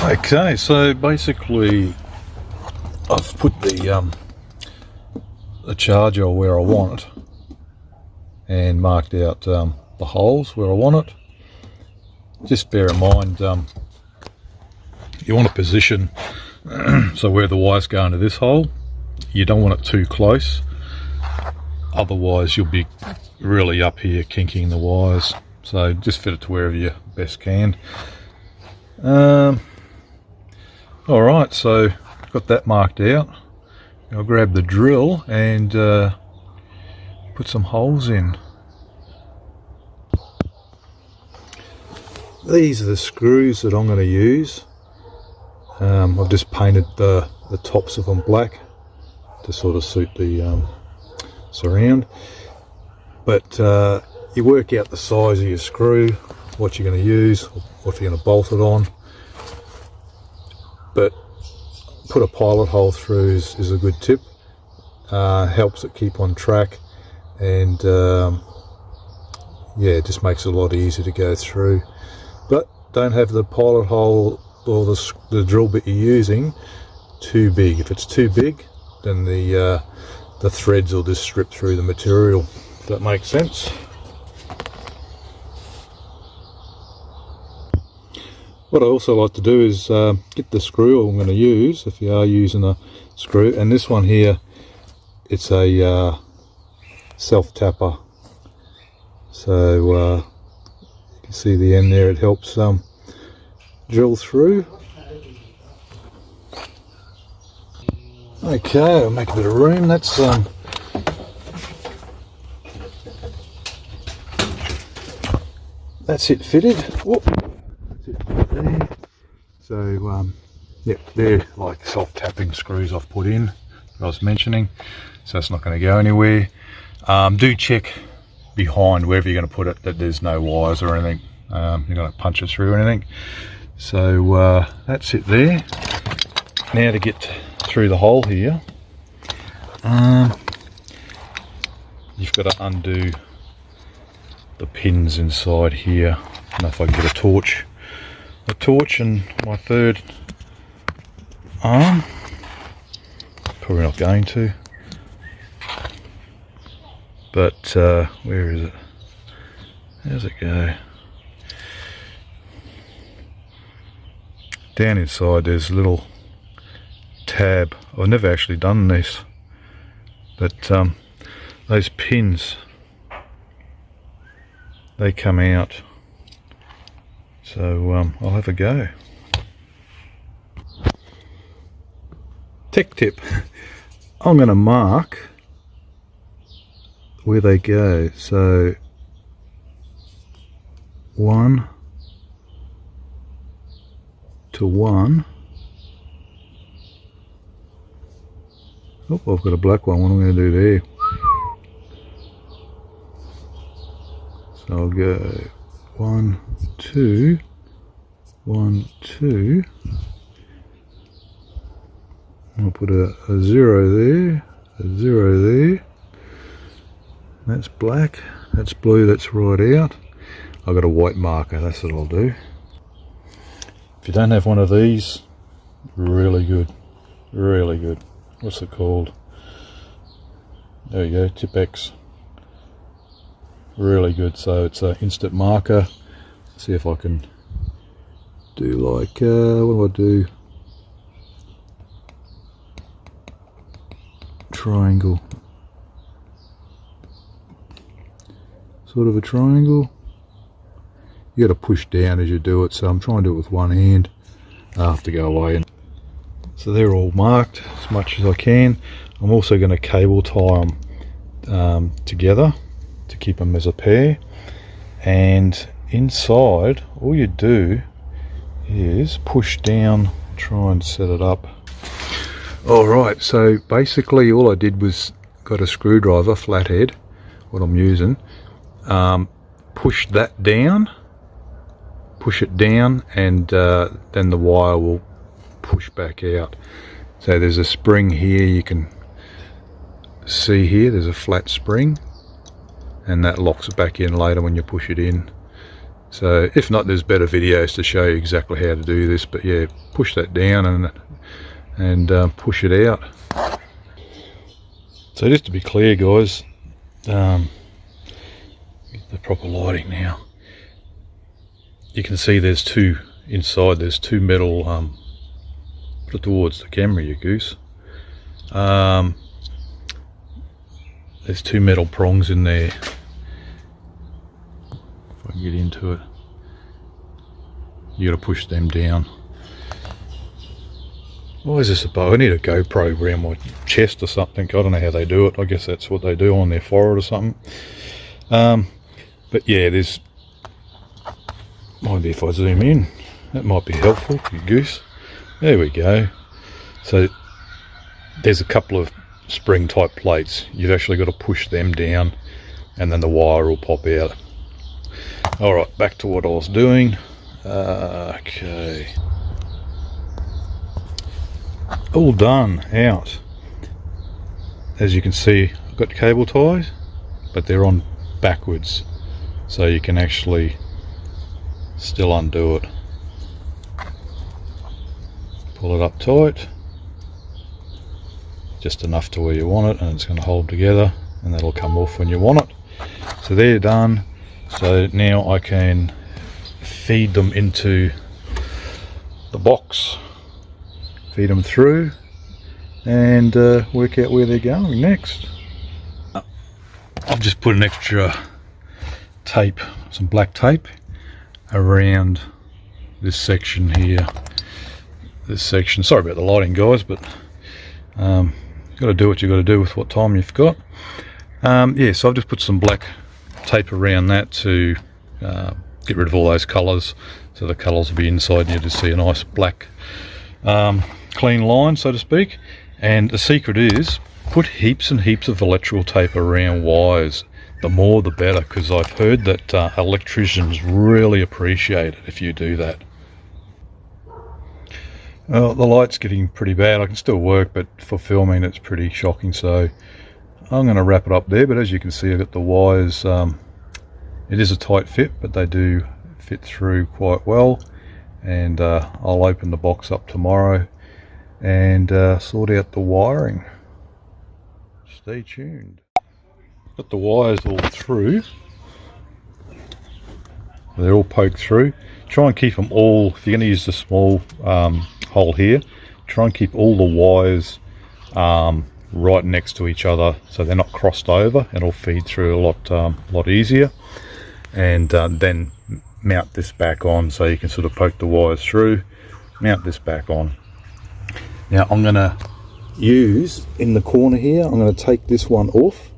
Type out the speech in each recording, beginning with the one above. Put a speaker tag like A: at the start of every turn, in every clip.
A: Okay, so basically I've put the charger where I want it and marked out the holes where I want it. Just bear in mind you want to position so where the wires go into this hole, you don't want it too close, otherwise you'll be really up here kinking the wires. So just fit it to wherever you best can. Alright, so got that marked out. I'll grab the drill and put some holes in. These are the screws that I'm going to use. I've just painted the tops of them black to sort of suit the surround. But you work out the size of your screw, what you're going to use, or if you're going to bolt it on. But put a pilot hole through is a good tip. Helps it keep on track, and yeah, it just makes it a lot easier to go through. But don't have the pilot hole or the drill bit you're using too big. If it's too big, then the threads will just strip through the material, if that makes sense. What I also like to do is get the screw I'm going to use, if you are using a screw, and this one here, it's a self-tapper, so you can see the end there, it helps drill through. Okay, I'll make a bit of room. That's it fitted. Whoop. That's it fitted there. So yeah, they're like self-tapping screws I've put in, that I was mentioning, so it's not going to go anywhere. Do check behind wherever you're going to put it that there's no wires or anything. You're going to punch it through or anything. So that's it there. Now to get through the hole here, you've got to undo the pins inside here. I don't know if I can get a torch and my third arm. Probably not going to, but where is it? How's it go? Down inside there's a little tab. I've never actually done this, but those pins, they come out, so I'll have a go. Tech tip, I'm going to mark where they go, so 1 to 1. Oh, I've got a black one. What am I going to do there? So I'll go 1, 2, 1, 2. I'll put a 0 there, a 0 there. That's black, that's blue, that's right out. I've got a white marker, that's what I'll do. If you don't have one of these, really good, really good. What's it called? There you go, Tipex. Really good. So it's an instant marker. Let's see if I can do like, what do I do? Triangle. Sort of a triangle. You got to push down as you do it, so I'm trying to do it with one hand. I have to go away. So they're all marked as much as I can. I'm also going to cable tie them together to keep them as a pair. And inside, all you do is push down, try and set it up. Alright, so basically all I did was got a screwdriver, flathead, what I'm using, push that down, push it down, and then the wire will push back out. So there's a spring here, you can see here there's a flat spring, and that locks it back in later when you push it in. So if not, there's better videos to show you exactly how to do this, but yeah, push that down and push it out. So just to be clear, guys, get the proper lighting now. You can see there's two inside, there's two metal, put it towards the camera, you goose. There's two metal prongs in there. If I can get into it, you got to push them down. Why is this above? I need a GoPro around my chest or something. I don't know how they do it. I guess that's what they do on their forehead or something. But yeah, there's, might be if I zoom in, that might be helpful, you goose. There we go. So there's a couple of spring type plates. You've actually got to push them down and then the wire will pop out. Alright, back to what I was doing. Okay. All done, out. As you can see, I've got cable ties, but they're on backwards. So you can actually still undo it. Pull it up tight. Just enough to where you want it, and it's going to hold together, and that'll come off when you want it. So they're done. So now I can feed them into the box, feed them through, and work out where they're going next. I've just put an extra tape, some black tape, around this section here. This section. Sorry about the lighting, guys, but you've got to do what you've got to do with what time you've got. Yeah, so I've just put some black tape around that to get rid of all those colours, so the colours will be inside and you just see a nice black clean line, so to speak. And the secret is, put heaps and heaps of electrical tape around wires. The more the better, because I've heard that electricians really appreciate it if you do that. Well, the light's getting pretty bad. I can still work, but for filming it's pretty shocking, so I'm going to wrap it up there. But as you can see, I've got the wires. It is a tight fit, but they do fit through quite well, and I'll open the box up tomorrow and sort out the wiring. Stay tuned. Got the wires all through. They're all poked through. Try and keep them all, if you're going to use the small hole here, try and keep all the wires right next to each other so they're not crossed over. It'll feed through a lot easier. And then mount this back on, so you can sort of poke the wires through, mount this back on. Now I'm going to use, in the corner here, I'm going to take this one off,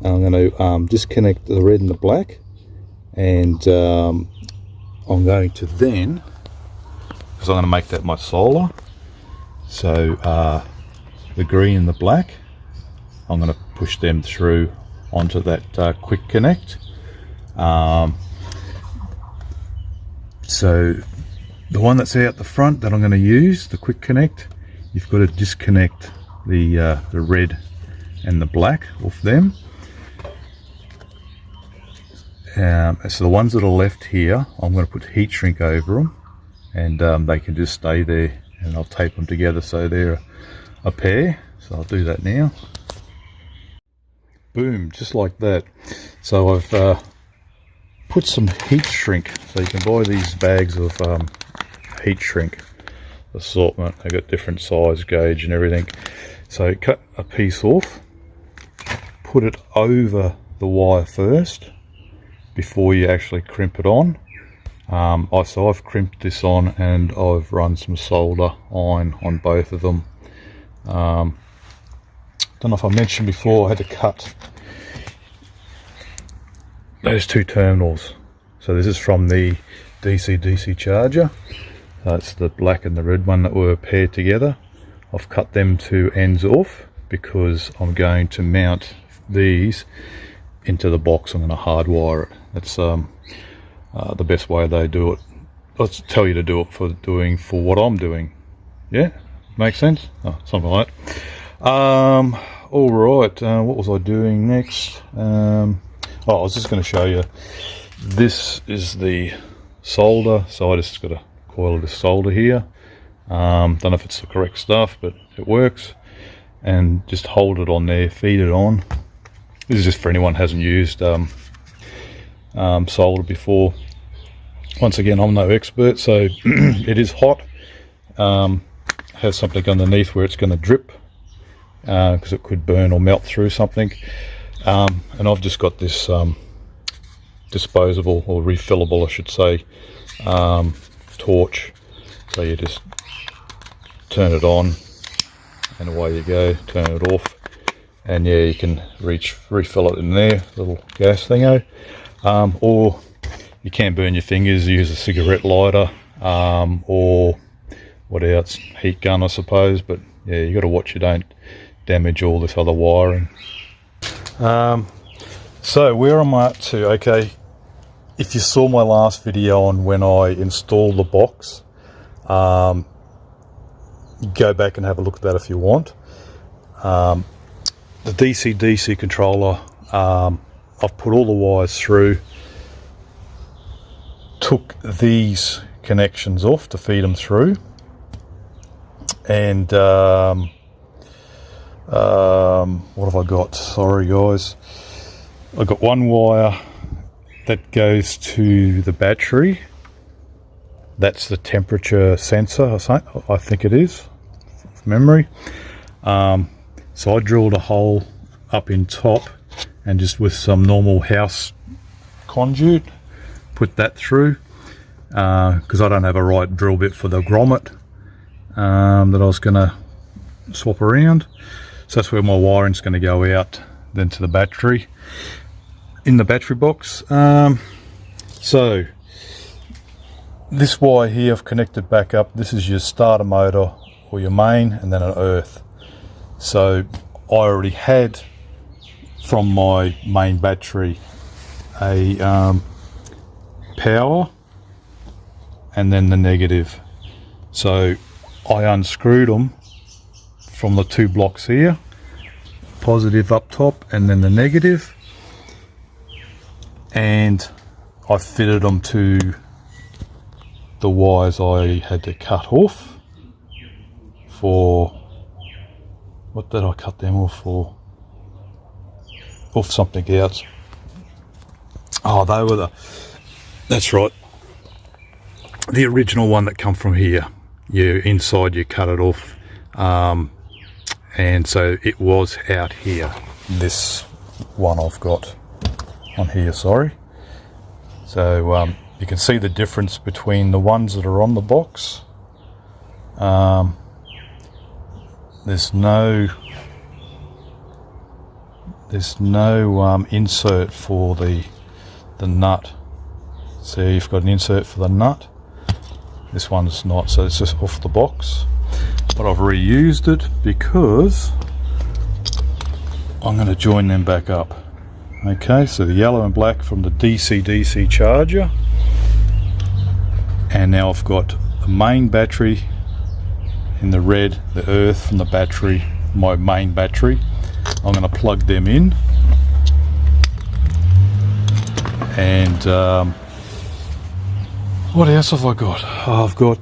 A: and I'm going to disconnect the red and the black, and I'm going to then, because I'm going to make that my solar, so the green and the black, I'm going to push them through onto that quick connect. So the one that's out the front that I'm going to use, the quick connect, you've got to disconnect the red and the black off them. So the ones that are left here, I'm going to put heat shrink over them, and they can just stay there, and I'll tape them together so they're a pair. So I'll do that now. Boom, just like that. So I've put some heat shrink, so you can buy these bags of heat shrink assortment. They've got different size, gauge and everything. So cut a piece off, put it over the wire first before you actually crimp it on. So I've crimped this on, and I've run some solder iron on both of them. Don't know if I mentioned before, I had to cut those two terminals. So this is from the DCDC charger. That's the black and the red one that were paired together. I've cut them two ends off because I'm going to mount these into the box. I'm going to hardwire it. That's the best way they do it. Let's tell you to do it for what I'm doing. Yeah, makes sense. Oh, something like that. All right. What was I doing next? I was just going to show you. This is the solder, so I just got a coil of this solder here. Don't know if it's the correct stuff, but it works. And just hold it on there, feed it on. This is just for anyone who hasn't used solder before. Once again, I'm no expert, so it is hot. Has something underneath where it's going to drip, because it could burn or melt through something. And I've just got this disposable, or refillable I should say, torch. So you just turn it on and away you go, turn it off, and yeah, you can refill it in there, little gas thingo. Or you can burn your fingers, use a cigarette lighter, or what else, heat gun I suppose, but yeah, you got to watch you don't damage all this other wiring. So where am I up to? Okay, if you saw my last video on when I installed the box, go back and have a look at that if you want. The DCDC controller, I've put all the wires through, took these connections off to feed them through, and what have I got? Sorry guys, I've got one wire that goes to the battery. That's the temperature sensor, I think it is, from memory. So I drilled a hole up in top, and just with some normal house conduit, put that through, because I don't have a right drill bit for the grommet that I was going to swap around. So that's where my wiring's going to go out, then to the battery, in the battery box. So this wire here I've connected back up. This is your starter motor or your main, and then an earth. So I already had from my main battery a power and then the negative. So I unscrewed them from the two blocks here, positive up top and then the negative, and I fitted them to the wires I had to cut off for, what did I cut them off for? Off something else. Oh, they were that's right, the original one that come from here. You inside, you cut it off, and so it was out here. This one I've got on here, sorry. So you can see the difference between the ones that are on the box. There's no insert for the nut. So you've got an insert for the nut. This one's not, so it's just off the box. But I've reused it because I'm going to join them back up. Okay, so the yellow and black from the DCDC charger, and now I've got the main battery in the red, the earth from the battery, my main battery. I'm going to plug them in, and what else have I got? Oh, I've got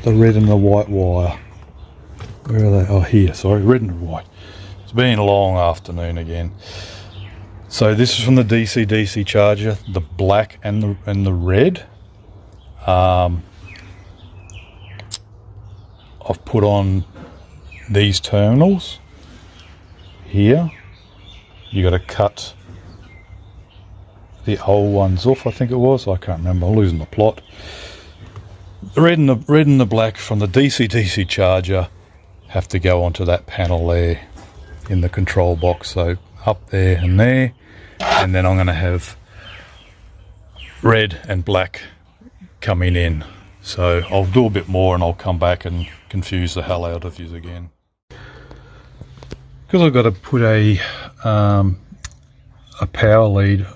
A: the red and the white wire. Where are they? Oh, here, sorry, red and white. It's been a long afternoon again. So this is from the DCDC charger, the black and the red. I've put on these terminals here. You got to cut the old ones off, I think it was. I can't remember, I'm losing the plot. The red and the black from the DCDC charger have to go onto that panel there in the control box. So up there, and then I'm going to have red and black coming in. So I'll do a bit more and I'll come back and confuse the hell out of you again, because I've got to put a power lead,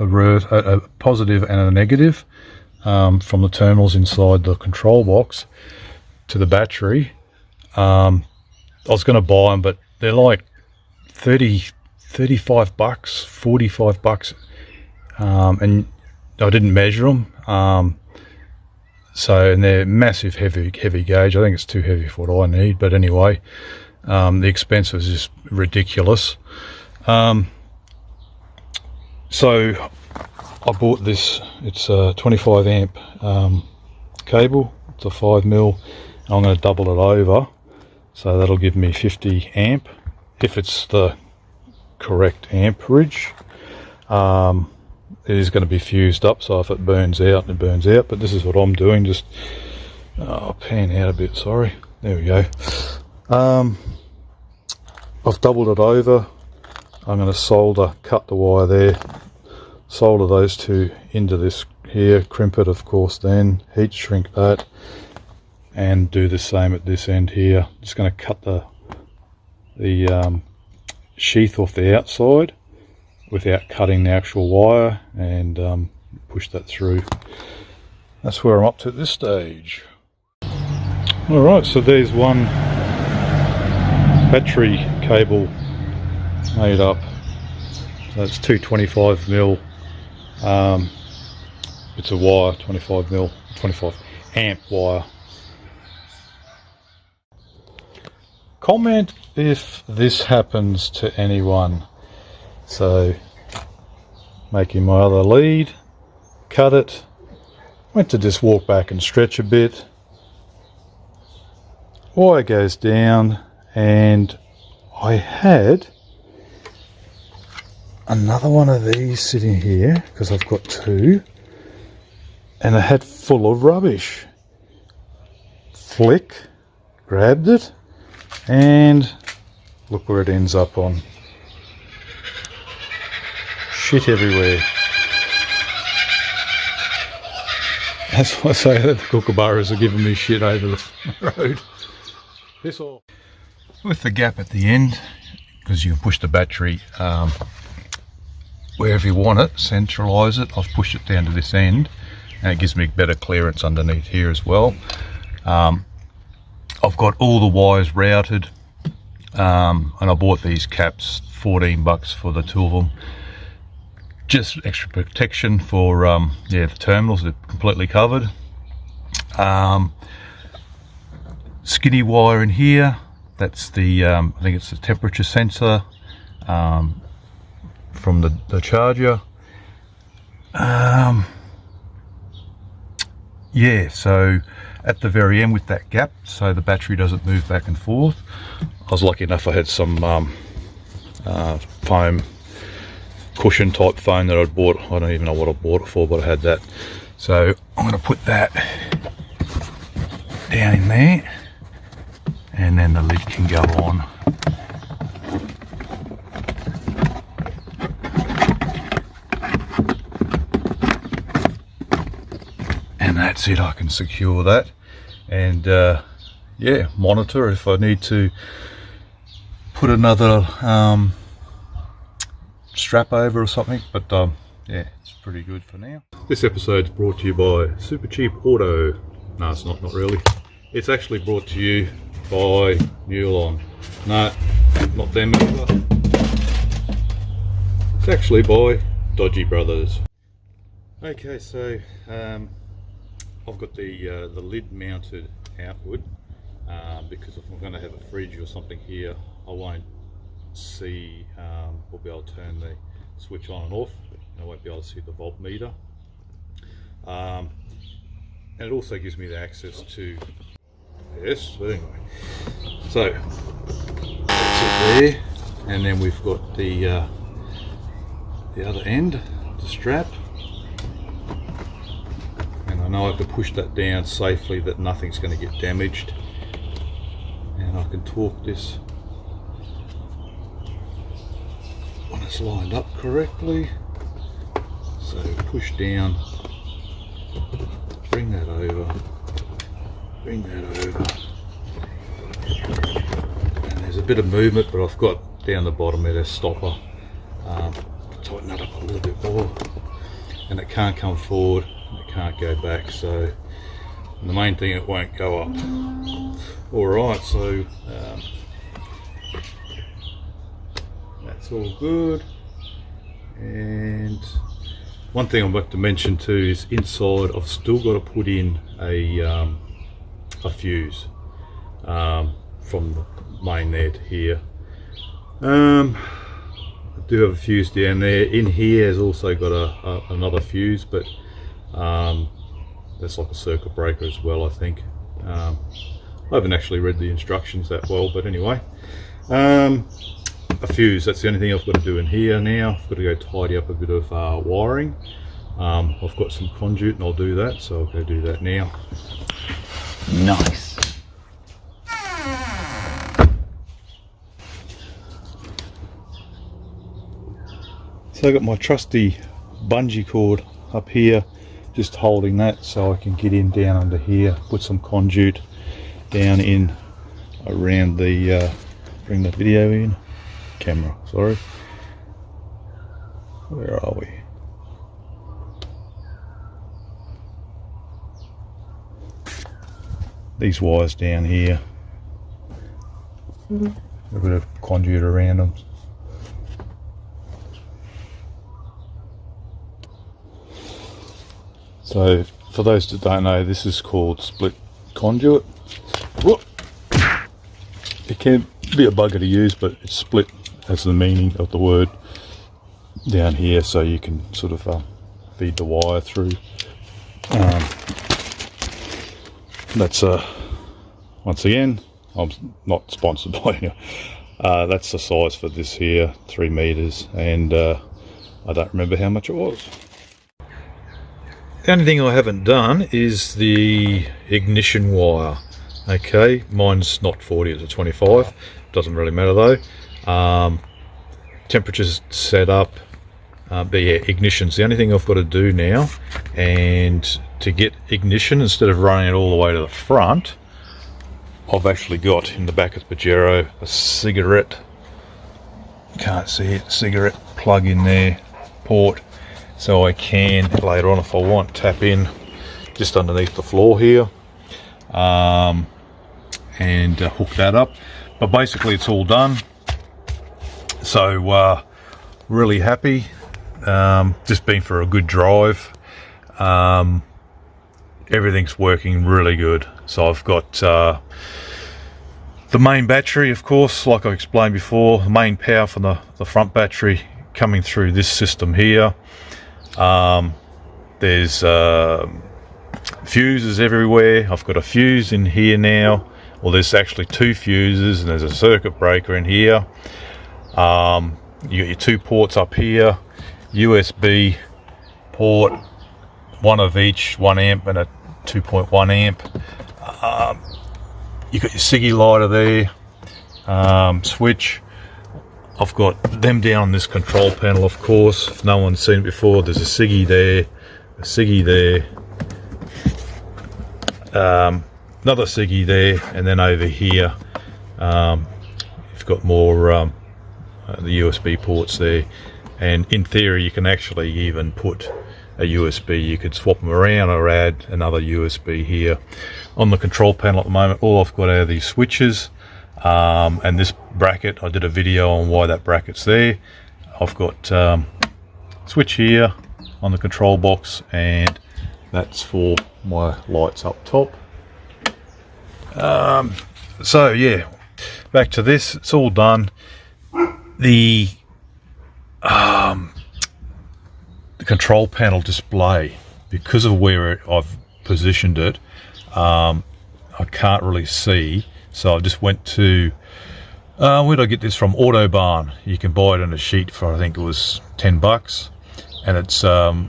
A: a positive and a negative, from the terminals inside the control box to the battery. I was going to buy them, but they're like 35 bucks, 45 bucks, and didn't measure them. So, and they're massive, heavy gauge. I think it's too heavy for what I need. But anyway, the expense was just ridiculous. So I bought this. It's a 25 amp cable. It's a 5mm. I'm going to double it over, so that'll give me 50 amp if it's the correct amperage. It is going to be fused up, so if it burns out, it burns out. But this is what I'm doing. Just I'll pan out a bit. Sorry. There we go. I've doubled it over. I'm going to cut the wire there, solder those two into this here, crimp it of course, then heat shrink that, and do the same at this end here. Just going to cut the sheath off the outside without cutting the actual wire, and push that through. That's where I'm up to at this stage. Alright, so there's one battery cable made up. So it's two 25mm. It's a wire, 25mm, 25 amp wire. Comment if this happens to anyone. So, making my other lead, cut it, went to just walk back and stretch a bit. Wire goes down, and I had another one of these sitting here because I've got two, and I had full of rubbish. Flick, grabbed it, and look where it ends up on. Shit everywhere. That's why I say that the kookaburras are giving me shit over the road. This all with the gap at the end, because you can push the battery wherever you want it, centralise it. I've pushed it down to this end, and it gives me better clearance underneath here as well. I've got all the wires routed, and I bought these caps, 14 bucks for the two of them. Just extra protection for yeah, the terminals are completely covered. Skinny wire in here, that's the I think it's the temperature sensor from the charger. Yeah, so at the very end with that gap, so the battery doesn't move back and forth. I was lucky enough I had some foam cushion type foam that I'd bought. I don't even know what I bought it for, but I had that. So I'm going to put that down in there, and then the lid can go on. And that's it, I can secure that, and yeah, monitor if I need to put another strap over or something, but yeah, it's pretty good for now. This episode's brought to you by Super Cheap Auto. No, it's not really. It's actually brought to you by Newlon. No, not them either. It's actually by Dodgy Brothers. Okay, so I've got the lid mounted outward because if I'm going to have a fridge or something here, I won't see or be able to turn the switch on and off, and I won't be able to see the voltmeter. And it also gives me the access to this. But anyway, so that's it there, and then we've got the other end, the strap. I know I have to push that down safely that nothing's going to get damaged, and I can torque this when it's lined up correctly. So push down, bring that over, bring that over, and there's a bit of movement, but I've got down the bottom there a stopper. Tighten that up a little bit more, and it can't come forward. It can't go back, so the main thing, it won't go up. Alright, so that's all good, and One thing I'd like to mention too is inside I've still got to put in a fuse from the main net here. I do have a fuse down there. In here has also got another fuse, but that's like a circuit breaker as well, I think. I haven't actually read the instructions that well, but anyway. A fuse, that's the only thing I've got to do in here now. I've got to go tidy up a bit of wiring. I've got some conduit and I'll do that, so I'll go do that now.
B: Nice.
A: So I've got my trusty bungee cord up here, just holding that so I can get in down under here, put some conduit down in around the, bring the video in, camera, sorry. Where are we? These wires down here, a bit of conduit around them. So for those that don't know, this is called split conduit. Whoop. It can be a bugger to use, but it's split as the meaning of the word down here, so you can sort of feed the wire through. That's once again, I'm not sponsored by you. That's the size for this here, 3 meters, and I don't remember how much it was. The only thing I haven't done is the ignition wire. Okay, mine's not 40, it's a 25. Doesn't really matter though. Temperature's set up, but yeah, ignition's the only thing I've got to do now. And to get ignition, instead of running it all the way to the front, I've actually got in the back of the Pajero a cigarette, can't see it, cigarette plug in there, port. So I can later on, if I want, tap in just underneath the floor here and hook that up. But basically it's all done. So really happy. Just been for a good drive. Everything's working really good. So I've got the main battery, of course, like I explained before, the main power from the front battery coming through this system here. There's fuses everywhere. I've got a fuse in here now. Well, there's actually 2 fuses, and there's a circuit breaker in here. You got your 2 ports up here, USB port, one of each, 1 amp and a 2.1 amp. You got your Siggy lighter there, switch. I've got them down on this control panel, of course. If no one's seen it before, there's a Siggy there, a Siggy there, another Siggy there, and then over here you've got more the USB ports there. And in theory you can actually even put a USB, you could swap them around or add another USB here. On the control panel at the moment, all I've got are these switches. And this bracket, I did a video on why that bracket's there. I've got switch here on the control box, and that's for my lights up top. So yeah, back to this, it's all done. The control panel display, because of where I've positioned it, I can't really see. So I just went to, where did I get this from? Autobarn. You can buy it in a sheet for, I think it was 10 bucks. And it's a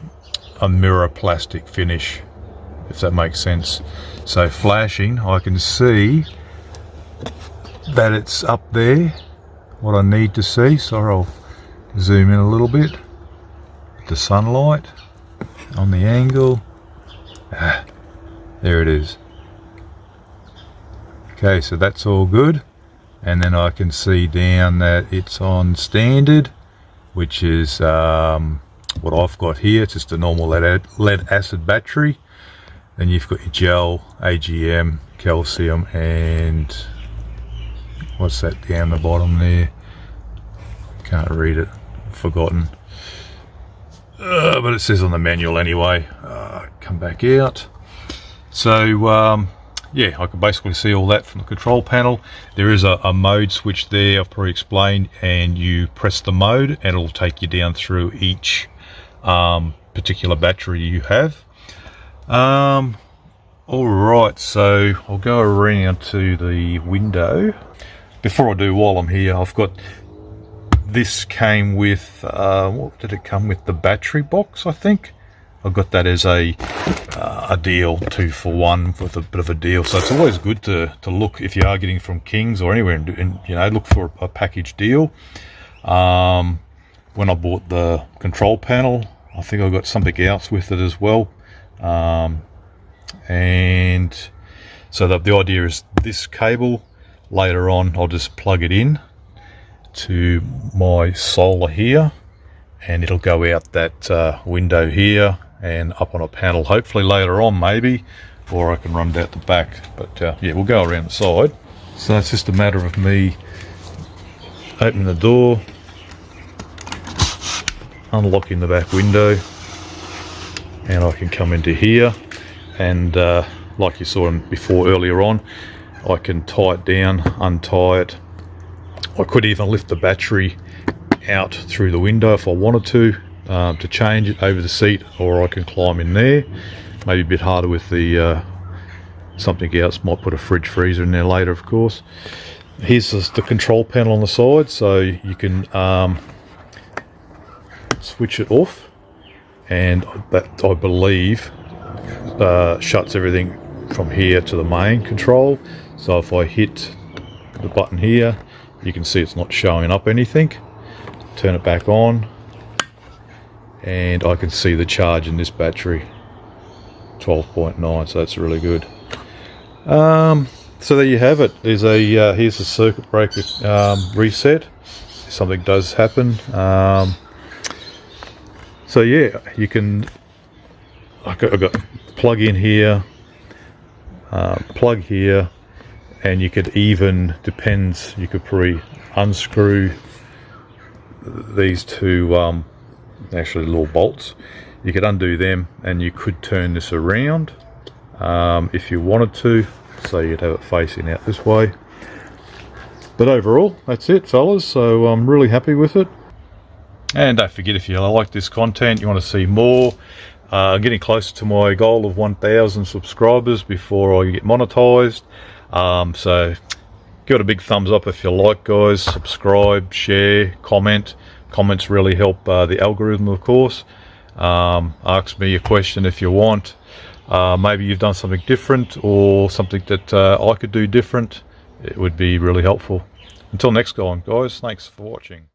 A: mirror plastic finish, if that makes sense. So flashing, I can see that it's up there, what I need to see. So I'll zoom in a little bit. The sunlight on the angle. There it is. Okay, so that's all good, and then I can see down that it's on standard, which is what I've got here. It's just a normal lead acid battery. Then you've got your gel, AGM, calcium, and what's that down the bottom there? Can't read it, forgotten. but it says on the manual anyway. Come back out. So yeah, I can basically see all that from the control panel. There is a mode switch there, I've probably explained, and you press the mode and it'll take you down through each particular battery you have. Alright, so I'll go around to the window. Before I do, while I'm here, I've got, this came with, what did it come with? The battery box, I think. I got that as a deal, 2 for 1, with a bit of a deal. So it's always good to look, if you are getting from Kings or anywhere, and you know, look for a package deal. When I bought the control panel, I think I got something else with it as well. And so the idea is this cable, later on I'll just plug it in to my solar here, and it'll go out that window here and up on a panel, hopefully later on maybe, or I can run it out the back. But yeah, we'll go around the side. So it's just a matter of me opening the door, unlocking the back window, and I can come into here, and like you saw before earlier on, I can tie it down, untie it. I could even lift the battery out through the window if I wanted to change it over the seat, or I can climb in there. Maybe a bit harder with the something else, might put a fridge freezer in there later, of course. Here's the control panel on the side, so you can switch it off, and that, I believe, shuts everything from here to the main control. So if I hit the button here, you can see it's not showing up anything. Turn it back on, and I can see the charge in this battery, 12.9, so that's really good. So there you have it. There's a here's the circuit breaker reset if something does happen. So yeah, you can, I've got plug in here, plug here, and you could even, depends, you could probably unscrew these two actually little bolts. You could undo them, and you could turn this around if you wanted to, so you'd have it facing out this way. But overall, that's it, fellas. So I'm really happy with it. And don't forget, if you like this content, you want to see more, getting closer to my goal of 1,000 subscribers before I get monetized. So give it a big thumbs up if you like, guys. Subscribe, share, comment. Comments really help the algorithm, of course. Ask me a question if you want. Maybe you've done something different, or something that I could do different. It would be really helpful. Until next time, guys, thanks for watching.